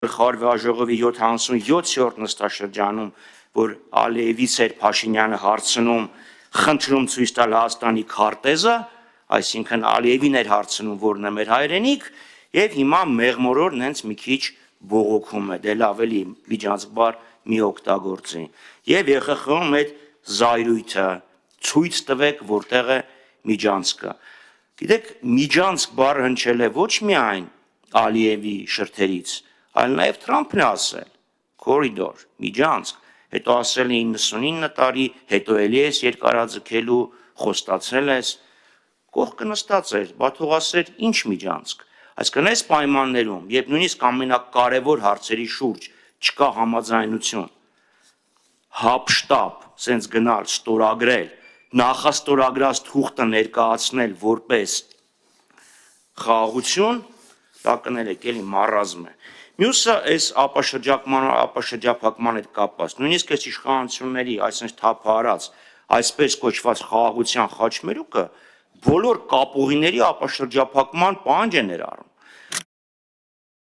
Գլխավոր ժողովի 77-րդ նստաշրջանում, որ Ալիևից էր Փաշինյանը հարցնում, խնդրում ցույց տալ Հայաստանի քարտեզը, այսինքն Ալիևին էր հարցնում, որն է մեր հայրենիք, եւ հիմա մեղմորոր նենց մի քիչ բողոքում է, դե լավ էլի միջանցքբար մի օգտագործի։ Եվ ԵԽԽ-ում այդ զայրույթը ցույց տվեք, որտեղ է միջանցքը։ Գիտեք, միջանցք բառը հնչել է ոչ միայն Ալիևի շրթերից, այլ նաև Թրամփն է ասել, կորիդոր, միջանցք, հետո ասել է 99 տարի, հետո էլի ես երկարաձգելու, խոստացել ես, կողքը նստած էր, բա թող ասեր ինչ միջանցք, այսինքն այս պայմաններում, երբ նույնիսկ ամենակարևոր հարցերի շուրջ չկա համաձայնություն, հապշտապ, սենց գնալ, ստորագրել, նախաստորագրած թուղթը ներկայացնել որպես խաղաղություն, դա կներեք, էլի մարազմ է։ Մյուսը այս ապաշրջափակման հետ կապված, նույնիսկ այս իշխանությունների այսպես թափահարած, այսպես կոչված խաղաղության խաչմերուկը բոլոր կապուղիների ապաշրջափակման պահանջ է ներառում։